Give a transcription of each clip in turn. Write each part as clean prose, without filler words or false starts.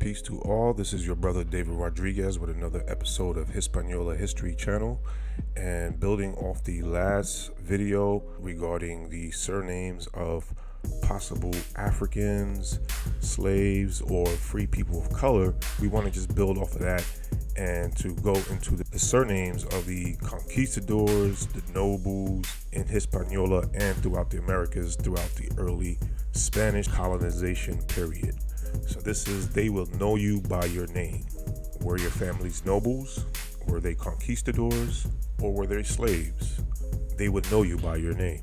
peace to all. This is your brother David Rodriguez with another episode of Hispaniola History Channel, and building off the last video regarding the surnames of possible Africans, slaves, or free people of color, we want to just build off of that and to go into the surnames of the conquistadors, the nobles in Hispaniola and throughout the Americas throughout the early Spanish colonization period. So this is, they will know you by your name. Were your families nobles? Were they conquistadors? Or were they slaves? They would know you by your name.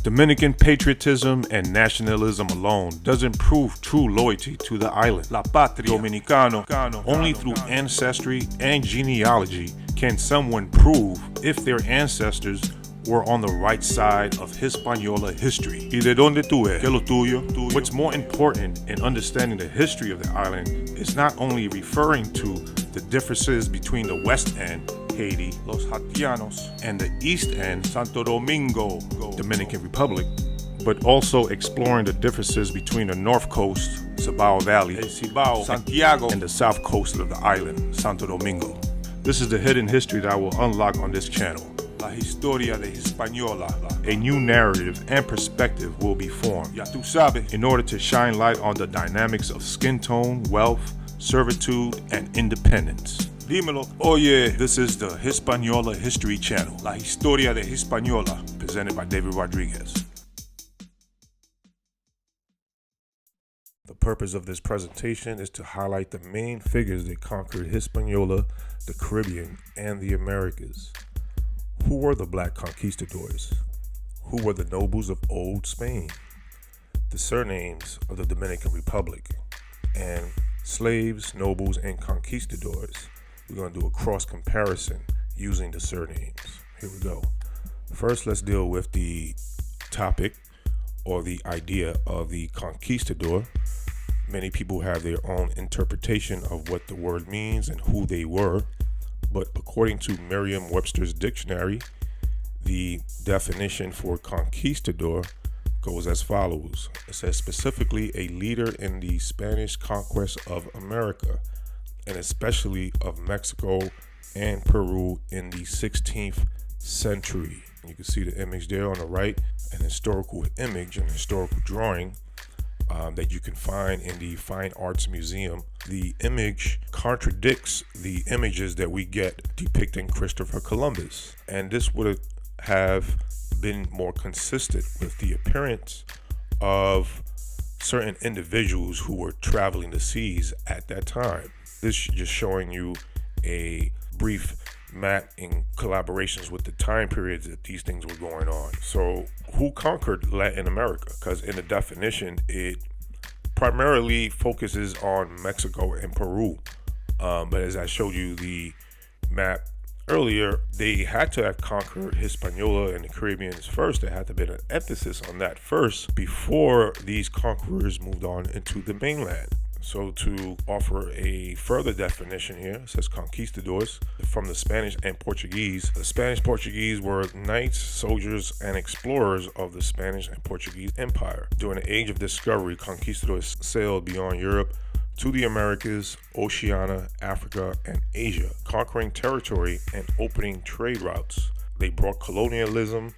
Dominican patriotism and nationalism alone doesn't prove true loyalty to the island. La Patria Dominicano. Only through ancestry and genealogy can someone prove if their ancestors were on the right side of Hispaniola history. ¿Y de dónde tú eres? ¿Qué lo tuyo? What's more important in understanding the history of the island is not only referring to the differences between the West End, Haiti, Los Haitianos, and the East End, Santo Domingo, Dominican Republic, but also exploring the differences between the North Coast, Cibao Valley, Cibao, Santiago, and the South Coast of the island, Santo Domingo. This is the hidden history that I will unlock on this channel. La Historia de Hispaniola. A new narrative and perspective will be formed, ya tú sabes, in order to shine light on the dynamics of skin tone, wealth, servitude, and independence. Dímelo. Oye, this is the Hispaniola History Channel, La Historia de Hispaniola, presented by David Rodriguez. The purpose of this presentation is to highlight the main figures that conquered Hispaniola, the Caribbean, and the Americas. Who were the black conquistadors? Who were the nobles of old Spain? The surnames of the Dominican Republic, and slaves, nobles, and conquistadors. We're going to do a cross comparison using the surnames. Here we go. First, let's deal with the topic or the idea of the conquistador. Many people have their own interpretation of what the word means and who they were. But according to Merriam-Webster's dictionary, the definition for conquistador goes as follows. It says specifically a leader in the Spanish conquest of America, and especially of Mexico and Peru in the 16th century. You can see the image there on the right, an historical image, an historical drawing that you can find in the Fine Arts Museum. The image contradicts the images that we get depicting Christopher Columbus, and this would have been more consistent with the appearance of certain individuals who were traveling the seas at that time. This is just showing you a brief map in collaborations with the time periods that these things were going on. So who conquered Latin America? Because in the definition, it primarily focuses on Mexico and Peru. But as I showed you the map earlier, they had to have conquered Hispaniola and the Caribbeans first. There had to be an emphasis on that first before these conquerors moved on into the mainland. So to offer a further definition here, it says conquistadors from the Spanish and Portuguese. The Spanish Portuguese were knights, soldiers, and explorers of the Spanish and Portuguese Empire. During the Age of Discovery, conquistadors sailed beyond Europe to the Americas, Oceania, Africa, and Asia, conquering territory and opening trade routes. They brought colonialism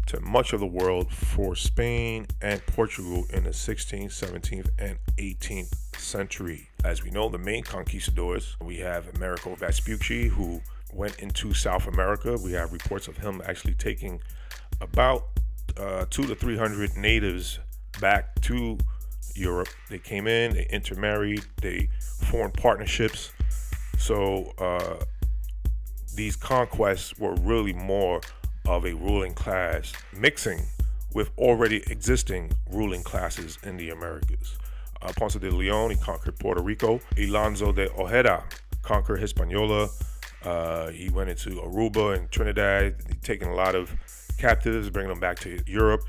to much of the world for Spain and Portugal in the 16th, 17th, and 18th century. As we know, the main conquistadors, we have Amerigo Vespucci, who went into South America. We have reports of him actually taking about 200 to 300 natives back to Europe. They came in, they intermarried, they formed partnerships. So these conquests were really more of a ruling class mixing with already existing ruling classes in the Americas. Ponce de Leon, he conquered Puerto Rico. Alonso de Ojeda conquered Hispaniola. He went into Aruba and Trinidad, taking a lot of captives, bringing them back to Europe.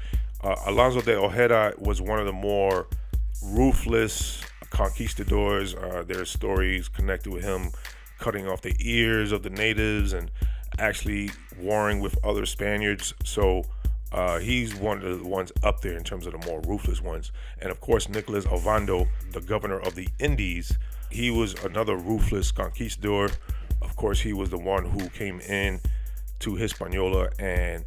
Alonso de Ojeda was one of the more ruthless conquistadors. There are stories connected with him cutting off the ears of the natives and actually warring with other Spaniards. So He's one of the ones up there in terms of the more ruthless ones. And of course, Nicholas Ovando, the governor of the Indies, he was another ruthless conquistador. Of course, he was the one who came in to Hispaniola and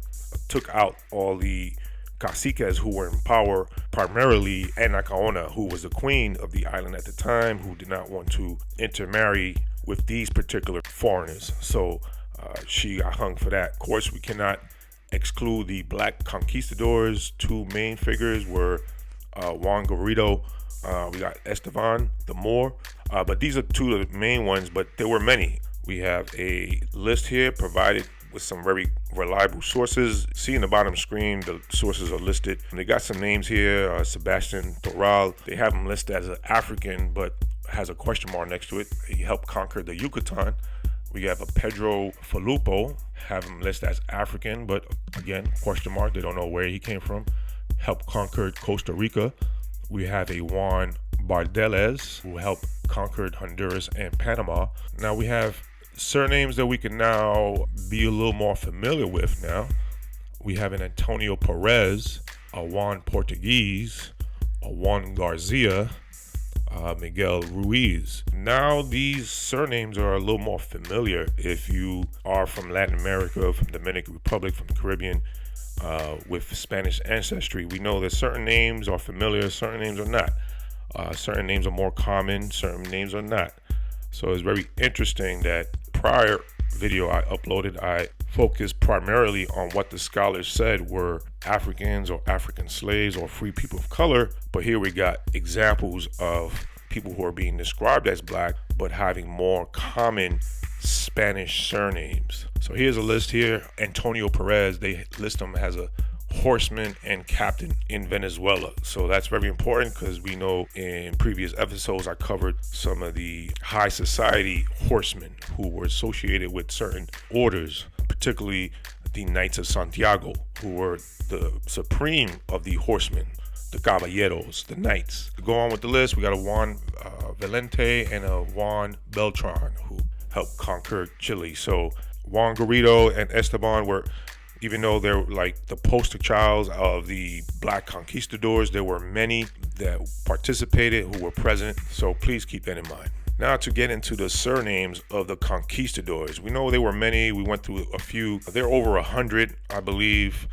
took out all the caciques who were in power, primarily Ana Caona, who was the queen of the island at the time, who did not want to intermarry with these particular foreigners. So she got hung for that. Of course, we cannot exclude the black conquistadors. Two main figures were Juan Garrido. We got Esteban the Moor. But these are two of the main ones, but there were many. We have a list here provided with some very reliable sources. See in the bottom screen, the sources are listed. And they got some names here, Sebastian Toral. They have him listed as an African, but has a question mark next to it. He helped conquer the Yucatan. We have a Pedro Falupo, have him listed as African, but again, question mark, they don't know where he came from. Helped conquer Costa Rica. We have a Juan Bardeles, who helped conquer Honduras and Panama. Now we have surnames that we can now be a little more familiar with now. We have an Antonio Perez, a Juan Portuguese, a Juan Garcia, Miguel Ruiz. Now these surnames are a little more familiar if you are from Latin America, from Dominican Republic, from the Caribbean, with Spanish ancestry. We know that certain names are familiar, certain names are not. Certain names are more common, certain names are not. So it's very interesting that prior video I uploaded, I focused primarily on what the scholars said were Africans or African slaves or free people of color. But here we got examples of people who are being described as black, but having more common Spanish surnames. So here's a list here. Antonio Perez, they list him as a horseman and captain in Venezuela. So that's very important because we know in previous episodes I covered some of the high society horsemen who were associated with certain orders, particularly the Knights of Santiago, who were the supreme of the horsemen, the caballeros, the knights. To go on with the list, we got a Juan Valente and a Juan Beltran who helped conquer Chile. So Juan Garrido and Esteban were, even though they're like the poster childs of the black conquistadors, there were many that participated who were present. So please keep that in mind. Now to get into the surnames of the conquistadors. We know there were many. We went through a few. There are over 100, I believe.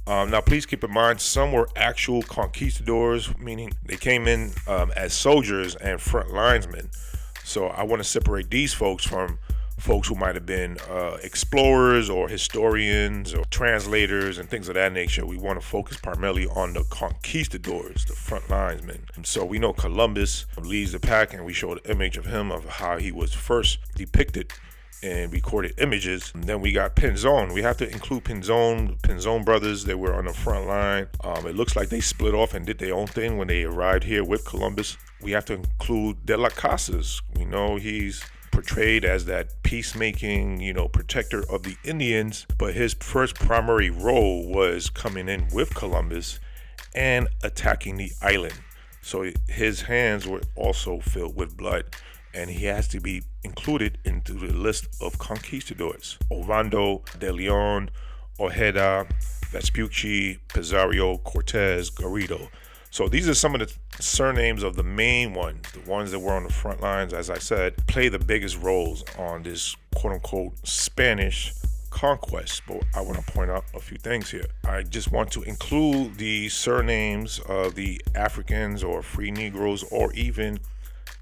Now please keep in mind, some were actual conquistadors, meaning they came in as soldiers and front linesmen. So I want to separate these folks from folks who might have been explorers or historians or translators and things of that nature. We want to focus primarily on the conquistadors, the front linesmen. And so we know Columbus leads the pack, and we showed an image of him, of how he was first depicted in recorded images. And then we got Pinzon. We have to include Pinzon brothers. They were on the front line. It looks like they split off and did their own thing when they arrived here with Columbus. We have to include De las Casas. We know he's portrayed as that peacemaking, protector of the Indians, but his first primary role was coming in with Columbus and attacking the island. So his hands were also filled with blood, and he has to be included into the list of conquistadors. Ovando, De Leon, Ojeda, Vespucci, Pizarro, Cortez, Garrido. So these are some of the surnames of the main ones, the ones that were on the front lines, as I said, play the biggest roles on this quote-unquote Spanish conquest. But I want to point out a few things here. I just want to include the surnames of the Africans or free Negroes or even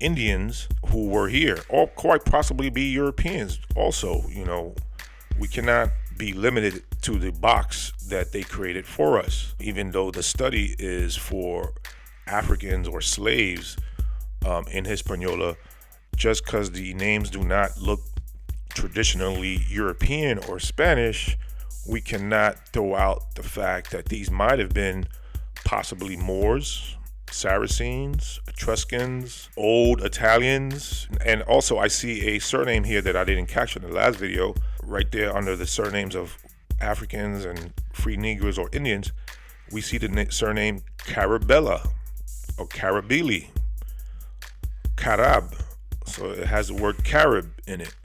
Indians who were here, or quite possibly be Europeans also. We cannot be limited to the box that they created for us, even though the study is for Africans or slaves in Hispaniola. Just because the names do not look traditionally European or Spanish, we cannot throw out the fact that these might have been possibly Moors, Saracens, Etruscans, old Italians. And also I see a surname here that I didn't capture in the last video, right there under the surnames of Africans and free Negroes or Indians. We see the surname Carabella or Carabili, Carab. So it has the word Carib in it.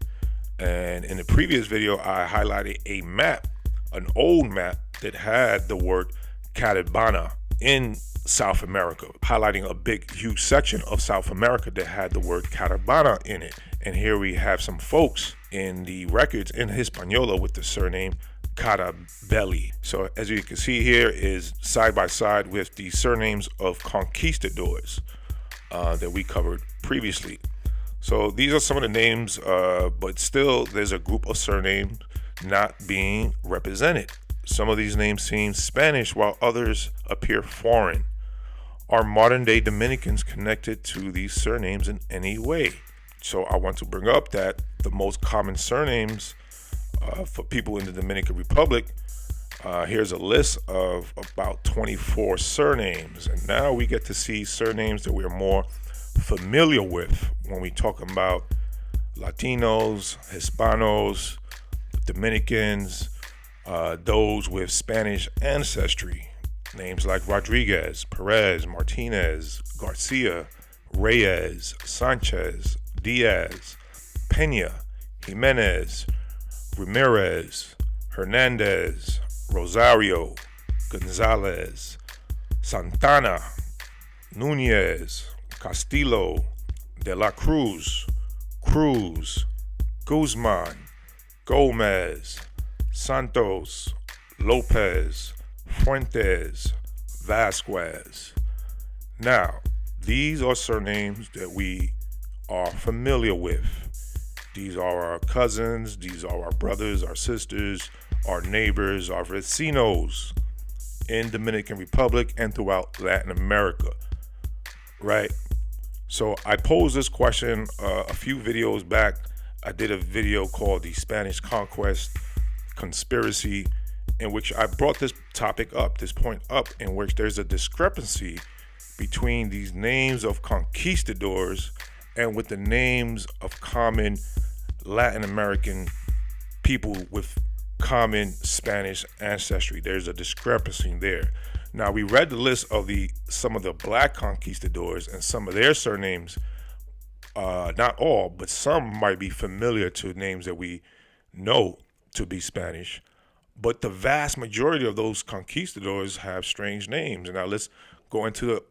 And in the previous video, I highlighted a map, an old map that had the word Caribana in South America, highlighting a big, huge section of South America that had the word Caribana in it. And here we have some folks in the records in Hispaniola with the surname Carabelli. So as you can see here is side by side with the surnames of conquistadors that we covered previously. So these are some of the names, but still there's a group of surnames not being represented. Some of these names seem Spanish while others appear foreign. Are modern day Dominicans connected to these surnames in any way? So I want to bring up that the most common surnames for people in the Dominican Republic, here's a list of about 24 surnames. And now we get to see surnames that we're more familiar with when we talk about Latinos, Hispanos, Dominicans, those with Spanish ancestry. Names like Rodriguez, Perez, Martinez, Garcia, Reyes, Sanchez, Diaz, Pena, Jimenez, Ramirez, Hernandez, Rosario, Gonzalez, Santana, Nunez, Castillo, De La Cruz, Cruz, Guzman, Gomez, Santos, Lopez, Fuentes, Vasquez. Now, these are surnames that we are familiar with. These are our cousins, these are our brothers, our sisters, our neighbors, our vecinos in Dominican Republic and throughout Latin America, right? So I posed this question a few videos back. I did a video called the Spanish Conquest Conspiracy, in which I brought this topic up, this point up, in which there's a discrepancy between these names of conquistadors and with the names of common Latin American people with common Spanish ancestry. There's a discrepancy there. Now, we read the list of some of the black conquistadors and some of their surnames. Not all, but some might be familiar to names that we know to be Spanish. But the vast majority of those conquistadors have strange names. And now let's go into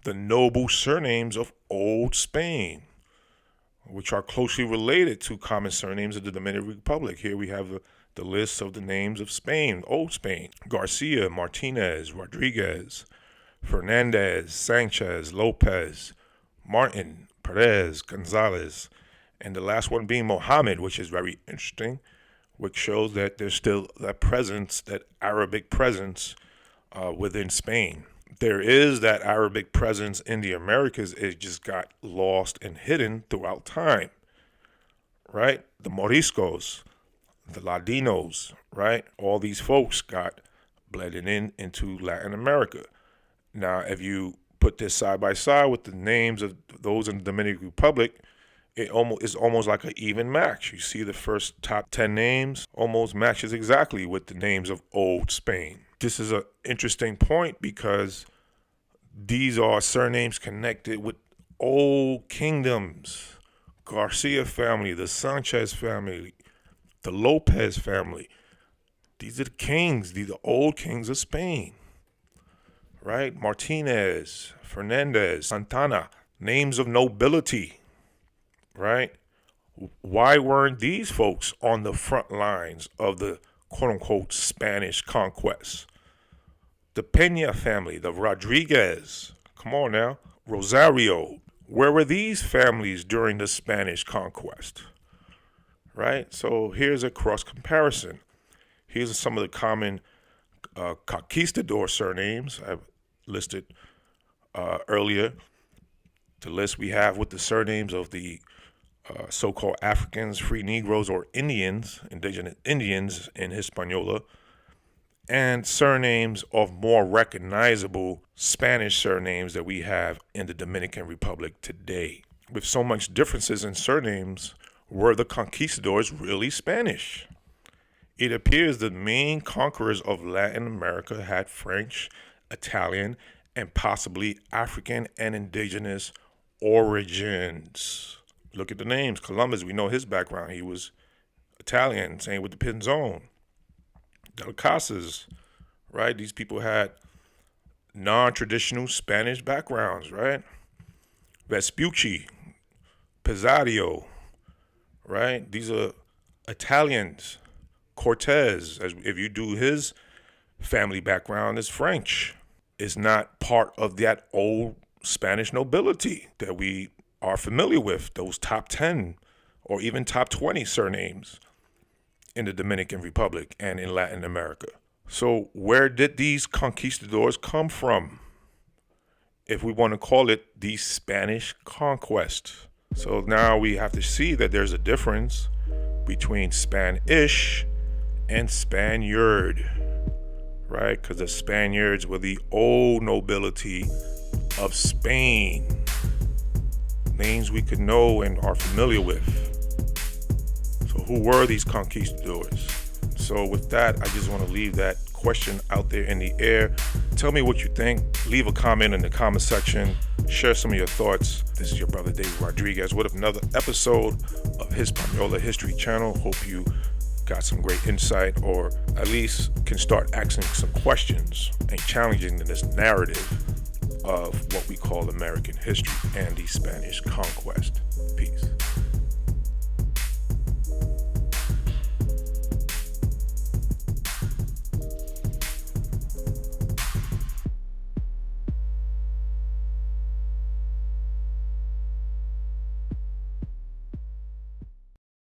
the noble surnames of Old Spain, which are closely related to common surnames of the Dominican Republic. Here we have the list of the names of Spain, Old Spain: Garcia, Martinez, Rodriguez, Fernandez, Sanchez, Lopez, Martin, Perez, Gonzalez, and the last one being Mohammed, which is very interesting, which shows that there's still that presence, that Arabic presence within Spain. There is that Arabic presence in the Americas. It just got lost and hidden throughout time, right? The Moriscos, the Ladinos, right? All these folks got blended into Latin America. Now, if you put this side by side with the names of those in the Dominican Republic, it's almost like an even match. You see the first top 10 names almost matches exactly with the names of Old Spain. This is an interesting point because these are surnames connected with old kingdoms. Garcia family, the Sanchez family, the Lopez family. These are the kings. These are old kings of Spain, right? Martinez, Fernandez, Santana, names of nobility, right? Why weren't these folks on the front lines of the quote-unquote Spanish conquest? The Pena family, the Rodriguez, come on now, Rosario. Where were these families during the Spanish conquest? Right? So here's a cross comparison. Here's some of the common conquistador surnames I've listed earlier. The list we have with the surnames of the so-called Africans, free Negroes, or Indians, indigenous Indians in Hispaniola, and surnames of more recognizable Spanish surnames that we have in the Dominican Republic today. With so much differences in surnames, were the conquistadors really Spanish? It appears the main conquerors of Latin America had French, Italian, and possibly African and indigenous origins. Look at the names. Columbus, we know his background. He was Italian, same with the Pinzon. Del Casas, right? These people had non-traditional Spanish backgrounds, right? Vespucci, Pizarro, right? These are Italians. Cortez, if you do his family background, is French. Is not part of that old Spanish nobility that we are familiar with, those top 10 or even top 20 surnames in the Dominican Republic and in Latin America. So where did these conquistadors come from? If we want to call it the Spanish Conquest. So now we have to see that there's a difference between Spanish and Spaniard, right? Because the Spaniards were the old nobility of Spain. Names we could know and are familiar with. So who were these conquistadors? So with that, I just want to leave that question out there in the air. Tell me what you think. Leave a comment in the comment section. Share some of your thoughts. This is your brother David Rodriguez with another episode of Hispaniola History Channel. Hope you got some great insight, or at least can start asking some questions and challenging this narrative of what we call American history and the Spanish conquest. Peace.